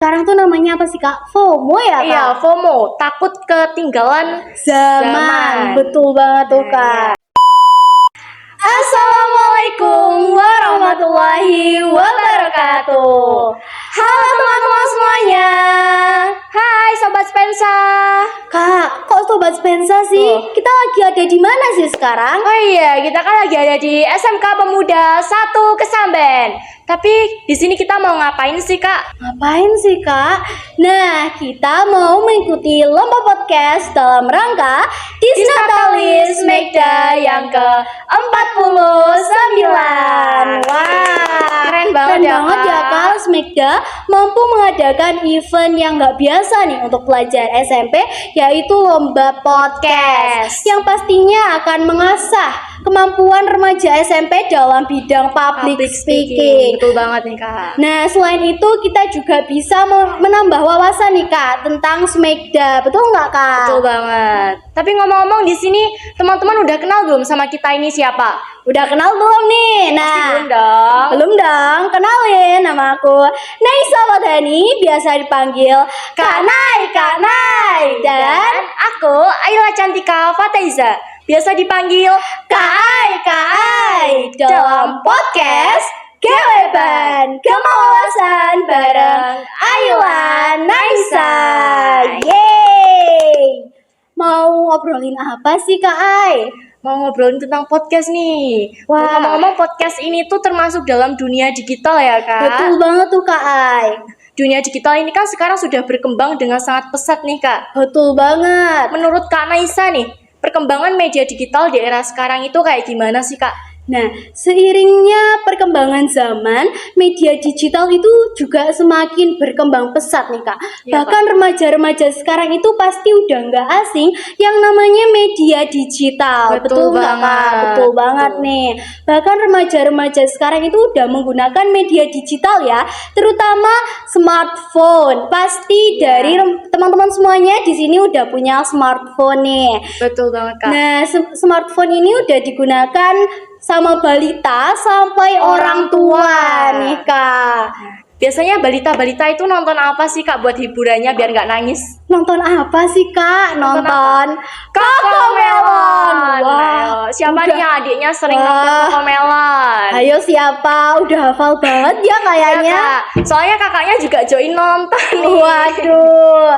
sekarang tuh namanya apa sih Kak? FOMO ya Kak? Iya, FOMO, takut ketinggalan Zaman. Betul banget tuh Kak. Assalamualaikum warahmatullahi wabarakatuh. Halo teman-teman semuanya. Hai Sobat Spensa. Kak, kok Sobat Spensa sih? Kita lagi ada di mana sih sekarang? Oh iya, kita kan lagi ada di SMK Pemuda 1 Kesamben. Tapi di sini kita mau ngapain sih, Kak? Ngapain sih Kak? Nah, kita mau mengikuti lomba podcast dalam rangka Disnatalis Mekda yang ke-49. Wah, Keren banget ya, Kak. Smekda mampu mengadakan event yang nggak biasa nih untuk pelajar SMP, yaitu lomba podcast yang pastinya akan mengasah kemampuan remaja SMP dalam bidang public speaking. Betul banget nih, Kak. Nah, selain itu kita juga bisa menambah wawasan nih Kak tentang Smekda. Betul nggak Kak? Betul banget. Tapi ngomong-ngomong di sini teman-teman udah kenal belum sama kita ini siapa? Udah kenal belum nih? Nah, Belum dong. belum dong. Kenalin, nama aku Naisa Wadhani, biasa dipanggil Kak Nai, Kak Nai. Dan aku Ayla Cantika Fataiza, biasa dipanggil Kak Ai dalam podcast Geleban Kewawasan bareng Ayla Naisa. Yeay. Mau ngobrolin apa sih Kak Ai? mau ngobrolin tentang podcast nih. Wah. Ngomong-ngomong podcast ini tuh termasuk dalam dunia digital ya, Kak? Betul banget tuh Kak Ai. Dunia digital ini kan sekarang sudah berkembang dengan sangat pesat nih, Kak. Betul banget. Menurut Kak Naisa nih, perkembangan media digital di era sekarang itu kayak gimana sih, Kak? Nah, seiringnya perkembangan zaman, media digital itu juga semakin berkembang pesat nih Kak. Ya, Bahkan remaja-remaja sekarang itu pasti udah nggak asing yang namanya media digital. Betul nggak, Kak? banget. Betul banget nih. Bahkan remaja-remaja sekarang itu udah menggunakan media digital ya, terutama smartphone. Pasti dari teman-teman semuanya di sini udah punya smartphone nih. Betul banget, Kak. Nah, smartphone ini udah digunakan sama balita sampai orang tua nih Kak. Biasanya balita-balita itu nonton apa sih, Kak, buat hiburannya biar nggak nangis? Nonton apa sih Kak? Nonton Cocomelon. Wah, Siapa udah. nih yang adiknya sering Wah. nonton Cocomelon? Ayo siapa? Udah hafal banget ya kayaknya. Iya, Kak. Soalnya kakaknya juga join nonton nih. Waduh.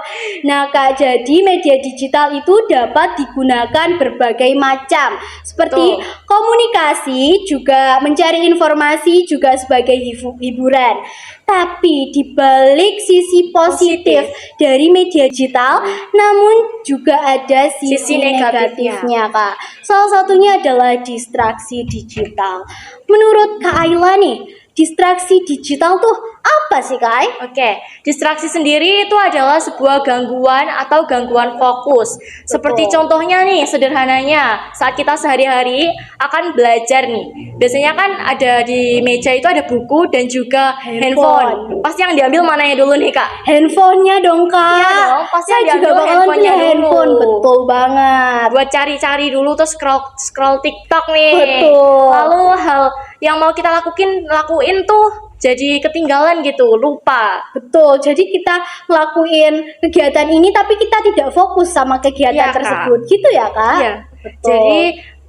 Nah Kak, jadi media digital itu dapat digunakan berbagai macam, seperti Betul. komunikasi, juga mencari informasi, juga sebagai hiburan. Tapi di balik sisi positif dari media digital, namun juga ada sisi negatifnya Kak. Salah satunya adalah distraksi digital. Menurut Kak Ayla nih, distraksi digital tuh apa sih Kak Ay? Oke, distraksi sendiri itu adalah sebuah gangguan atau gangguan fokus. Seperti contohnya nih, sederhananya, saat kita sehari-hari akan belajar nih. Biasanya kan ada di meja itu ada buku dan juga handphone. Pasti yang diambil mananya dulu nih, Kak? Handphonenya dong Kak. Iya dong, pasti saya yang juga diambil bakalan handphonenya punya dulu. handphone. Betul banget. Buat cari-cari dulu terus scroll TikTok nih. Betul. Lalu hal yang mau kita lakuin tuh jadi ketinggalan gitu, lupa. Betul, jadi kita ngelakuin kegiatan ini tapi kita tidak fokus sama kegiatan Iya, Kak. tersebut, gitu ya Kak? Iya. Betul. Jadi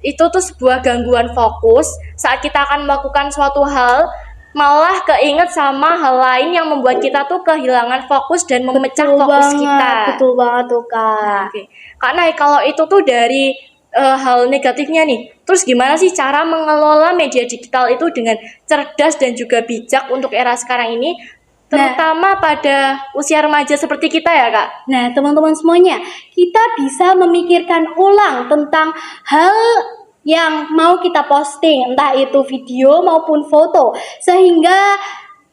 itu tuh sebuah gangguan fokus saat kita akan melakukan suatu hal, malah keinget sama hal lain yang membuat kita tuh kehilangan fokus dan memecah fokus kita. Betul banget tuh Kak. Oke. Karena kalau itu tuh dari hal negatifnya nih, terus gimana sih cara mengelola media digital itu dengan cerdas dan juga bijak untuk era sekarang ini, terutama pada usia remaja seperti kita ya Kak? Nah teman-teman semuanya, kita bisa memikirkan ulang tentang hal yang mau kita posting, entah itu video maupun foto, sehingga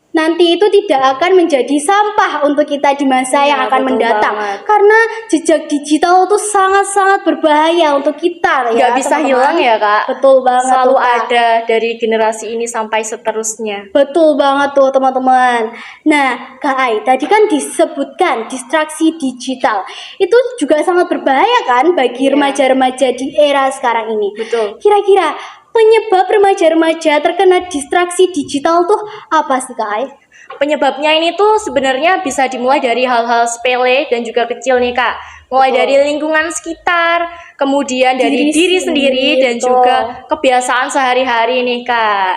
nanti itu tidak akan menjadi sampah untuk kita di masa yang akan betul mendatang. banget. Karena jejak digital itu sangat-sangat berbahaya untuk kita ya. Nggak bisa teman-teman. hilang ya Kak? Betul banget. Selalu tuh, Kak. ada dari generasi ini sampai seterusnya. Betul banget tuh teman-teman. Nah Kak Ai, tadi kan disebutkan distraksi digital itu juga sangat berbahaya kan bagi remaja-remaja di era sekarang ini. Betul. Kira-kira penyebab remaja-remaja terkena distraksi digital tuh apa sih Kak Ai? Penyebabnya ini tuh sebenarnya bisa dimulai dari hal-hal sepele dan juga kecil nih Kak. Mulai Betul. dari lingkungan sekitar, kemudian dari diri sendiri dan betul. juga kebiasaan sehari-hari nih Kak.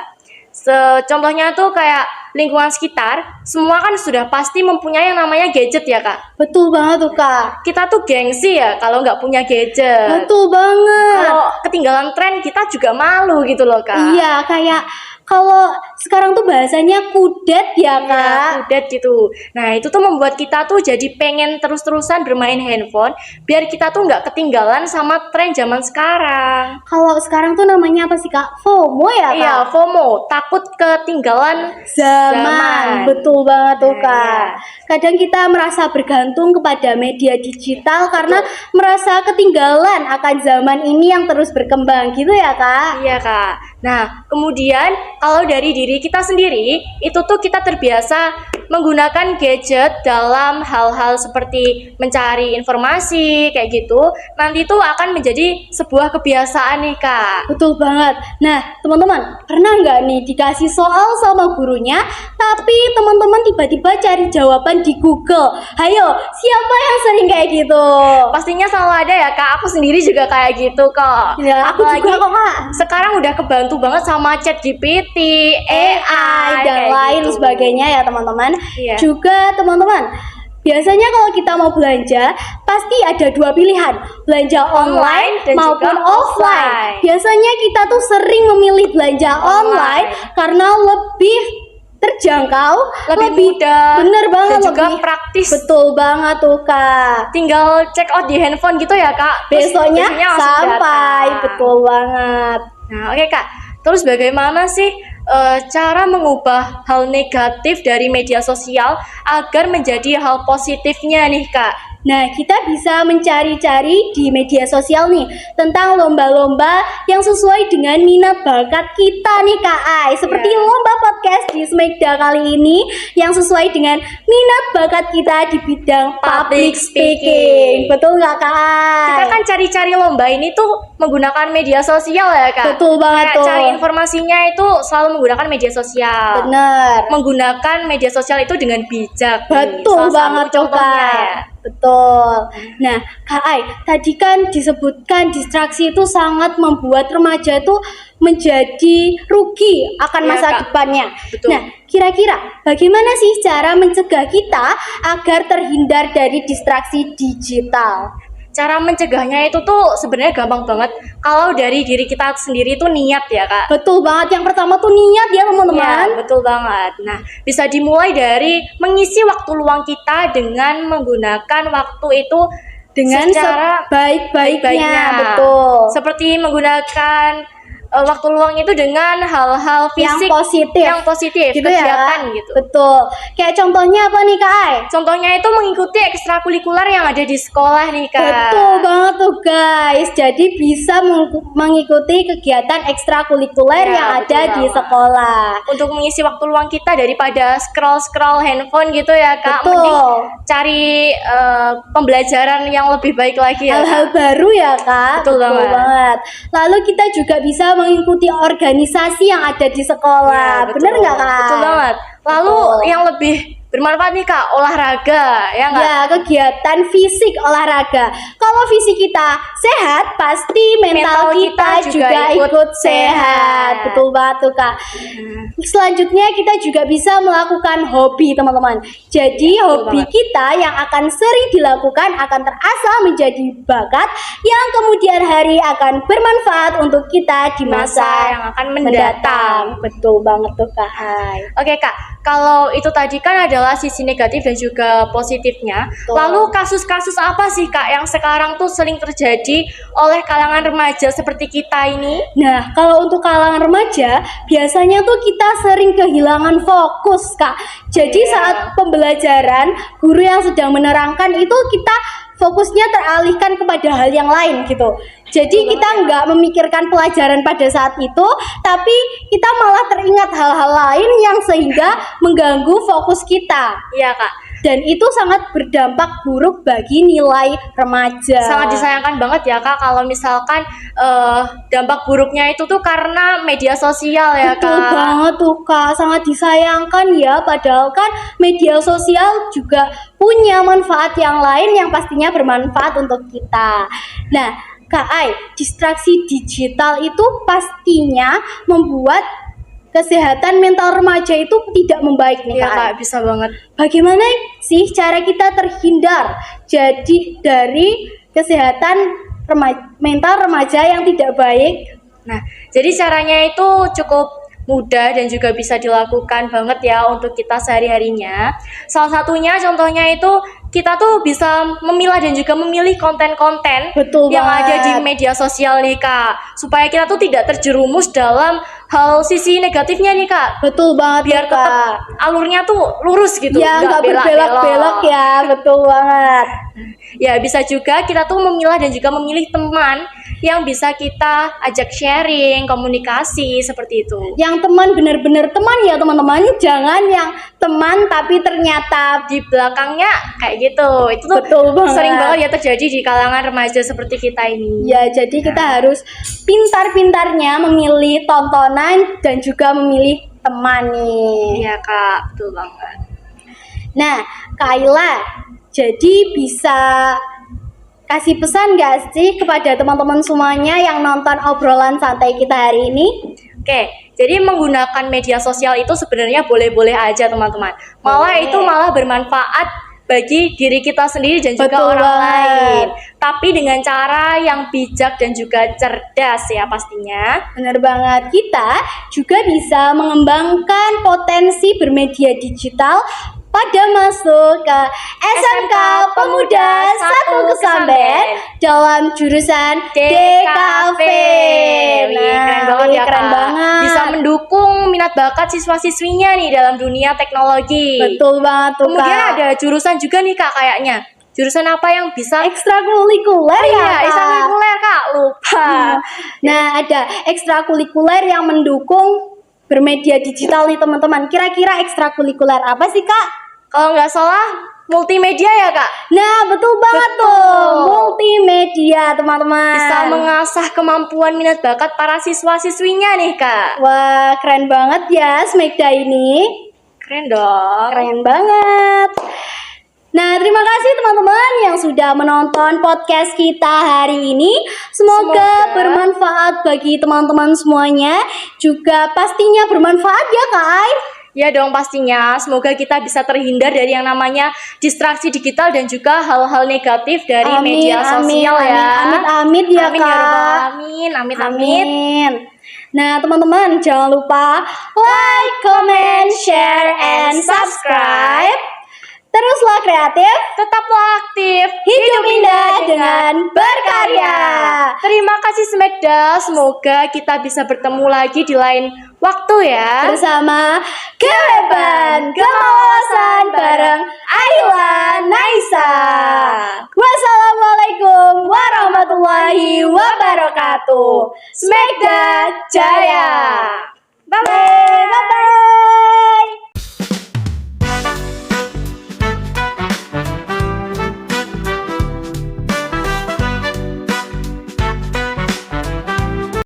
Contohnya tuh kayak lingkungan sekitar, semua kan sudah pasti mempunyai yang namanya gadget ya Kak. Betul banget tuh Kak. Kita tuh gengsi ya kalau nggak punya gadget. Betul banget. Kalau ketinggalan tren kita juga malu gitu loh Kak. Iya, kayak kalau sekarang tuh bahasanya kudet ya Iya, Kak. kudet gitu. Nah itu tuh membuat kita tuh jadi pengen terus-terusan bermain handphone biar kita tuh nggak ketinggalan sama tren zaman sekarang. Kalau sekarang tuh namanya apa sih Kak? FOMO ya Kak? Iya, FOMO, takut ketinggalan Zaman. Betul banget tuh Nah, Kak. Kadang kita merasa bergantung kepada media digital karena merasa ketinggalan akan zaman ini yang terus berkembang gitu ya Kak. Iya Kak. Nah kemudian kalau dari diri kita sendiri itu tuh kita terbiasa menggunakan gadget dalam hal-hal seperti mencari informasi kayak gitu. Nanti tuh akan menjadi sebuah kebiasaan nih Kak. Betul banget. Nah, teman-teman, pernah nggak nih dikasih soal sama gurunya, tapi teman-teman tiba-tiba cari jawaban di Google? Hayo, siapa yang sering kayak gitu? Pastinya selalu ada ya Kak. Aku sendiri juga kayak gitu kok. Ya, aku Apalagi juga kok Kak. sekarang udah kebantu banget sama ChatGPT, AI dan kayak lain gitu. sebagainya ya teman-teman. Iya. Juga teman-teman, biasanya kalau kita mau belanja pasti ada dua pilihan, belanja online dan maupun juga offline. offline. Biasanya kita tuh sering memilih belanja online karena lebih terjangkau, Lebih mudah, bener banget, dan juga lebih praktis. betul banget tuh Kak. Tinggal check out di handphone gitu ya Kak. Terus Besoknya langsung sampai, datang. betul banget. Nah oke Kak, terus bagaimana sih cara mengubah hal negatif dari media sosial agar menjadi hal positifnya nih Kak? Nah, kita bisa mencari-cari di media sosial nih tentang lomba-lomba yang sesuai dengan minat bakat kita nih Kak Ai. Seperti Iya. lomba podcast di Smekda kali ini yang sesuai dengan minat bakat kita di bidang public speaking. Betul nggak Kak Ai? Kita kan cari-cari lomba ini tuh menggunakan media sosial ya Kak. Betul banget Kayak tuh. cari informasinya itu selalu menggunakan media sosial. Bener. Menggunakan media sosial itu dengan bijak. nih. Betul Salah banget satu tuh contohnya Kak. ya. Betul. Nah, Kak Ai, tadi kan disebutkan distraksi itu sangat membuat remaja itu menjadi rugi akan Iya, masa Kak. depannya. Betul. Nah, kira-kira bagaimana sih cara mencegah kita agar terhindar dari distraksi digital? Cara mencegahnya itu tuh sebenarnya gampang banget. Kalau dari diri kita sendiri tuh niat ya Kak. Betul banget. Yang pertama tuh niat ya teman-teman. Iya, betul banget. Nah, bisa dimulai dari mengisi waktu luang kita dengan menggunakan waktu itu Dengan secara sebaik-baiknya. Betul. Seperti menggunakan waktu luang itu dengan hal-hal fisik yang positif gitu ya. kegiatan gitu. Betul. Kayak contohnya apa nih Kak Ai? Contohnya itu mengikuti ekstrakurikuler yang ada di sekolah nih Kak. Betul banget tuh guys. Jadi bisa mengikuti kegiatan ekstrakurikuler Ya, yang ada betul di banget. sekolah. Untuk mengisi waktu luang kita daripada scroll handphone gitu ya Kak. Betul. Mending cari pembelajaran yang lebih baik lagi ya Hal-hal Kak. baru ya Kak. Betul banget. Lalu kita juga bisa mengikuti organisasi yang ada di sekolah. Ya, betul. Bener nggak Kak? Betul banget. Lalu Betul. yang lebih bermanfaat nih Kak, olahraga ya nggak? Ya, kegiatan fisik olahraga. Kalau fisik kita sehat, pasti mental kita juga ikut sehat. Betul banget tuh Kak. Selanjutnya kita juga bisa melakukan hobi teman-teman. Jadi hobi banget. kita yang akan sering dilakukan akan terasah menjadi bakat yang kemudian hari akan bermanfaat untuk kita di Masa masa yang akan mendatang. Betul banget tuh Kak Hai. Oke Kak, kalau itu tadi kan adalah sisi negatif dan juga positifnya. Betul. Lalu kasus-kasus apa sih Kak yang sekarang tuh sering terjadi oleh kalangan remaja seperti kita ini? Nah, kalau untuk kalangan remaja, biasanya tuh kita sering kehilangan fokus, Kak. Jadi Iya. saat pembelajaran, guru yang sedang menerangkan itu kita fokusnya teralihkan kepada hal yang lain gitu. Jadi kita nggak memikirkan pelajaran pada saat itu, tapi kita malah teringat hal-hal lain yang sehingga mengganggu fokus kita. Iya Kak. Dan itu sangat berdampak buruk bagi nilai remaja. Sangat disayangkan banget ya Kak kalau misalkan dampak buruknya itu tuh karena media sosial ya Betul Kak. banget tuh Kak, sangat disayangkan ya, padahal kan media sosial juga punya manfaat yang lain yang pastinya bermanfaat untuk kita. Nah Kak Ai, distraksi digital itu pastinya membuat kesehatan mental remaja itu tidak membaik nih Iya Kak Ai. Kak, bisa banget. Bagaimana sih cara kita terhindar dari kesehatan mental remaja yang tidak baik? Nah, jadi caranya itu cukup mudah dan juga bisa dilakukan banget ya untuk kita sehari-harinya. Salah satunya contohnya itu kita tuh bisa memilah dan juga memilih konten-konten Betul yang banget. ada di media sosial nih Kak, supaya kita tuh tidak terjerumus dalam hal sisi negatifnya nih Kak. Betul banget Biar tuh, Kak. tetap alurnya tuh lurus gitu, Ya nggak belak-belok. berbelok-belok ya, betul banget. Ya, bisa juga kita tuh memilah dan juga memilih teman yang bisa kita ajak sharing, komunikasi, seperti itu. Yang teman benar-benar teman ya teman-teman, jangan yang teman tapi ternyata Di belakangnya kayak gitu. Itu tuh Betul banget. sering banget ya terjadi di kalangan remaja seperti kita ini. ya jadi kita harus pintar-pintarnya memilih tontonan dan juga memilih teman nih. Iya Kak, betul banget. Nah, Kak Ayla, jadi bisa kasih pesan gak sih kepada teman-teman semuanya yang nonton obrolan santai kita hari ini? Oke, jadi menggunakan media sosial itu sebenarnya boleh-boleh aja teman-teman. Malah Boleh. itu malah bermanfaat bagi diri kita sendiri dan juga Betul orang banget. lain. Tapi dengan cara yang bijak dan juga cerdas ya pastinya. Benar banget, kita juga bisa mengembangkan potensi bermedia digital pada masuk ke SMK Pemuda 1 Kesamben dalam jurusan DKV. Wih, keren banget ya keren Kak. banget. Bisa mendukung minat bakat siswa-siswinya nih dalam dunia teknologi. Betul banget tuh Kemudian Kak. ada jurusan juga nih Kak kayaknya. Jurusan apa yang bisa Ekstrakurikuler ya Iya, Kak. ekstrakurikuler Kak, lupa. Nah, ada ekstrakurikuler yang mendukung bermedia digital nih teman-teman. Kira-kira ekstrakurikuler apa sih Kak? Kalau nggak salah multimedia ya Kak. Nah, betul banget Betul. tuh. Multimedia, teman-teman. Bisa mengasah kemampuan minat bakat para siswa-siswinya nih Kak. Wah, keren banget ya Smegda ini. Keren dong. Keren banget. Nah, terima kasih teman-teman yang sudah menonton podcast kita hari ini. Semoga bermanfaat bagi teman-teman semuanya. Juga pastinya bermanfaat ya Kak Ai. Ya dong pastinya, semoga kita bisa terhindar dari yang namanya distraksi digital dan juga hal-hal negatif dari media sosial ya. Amin ya Amin ya Kak. Rabbal alamin. Amin. Amin. Nah, teman-teman jangan lupa like, comment, share, and subscribe. Teruslah kreatif, Tetaplah aktif, hidup indah dengan berkarya. Terima kasih Smegda, semoga kita bisa bertemu lagi di lain waktu ya. Bersama Keweban Kewawasan bareng Ayla Naisa. Wassalamualaikum warahmatullahi wabarakatuh. Smegda Jaya. Bye-bye. Bye-bye.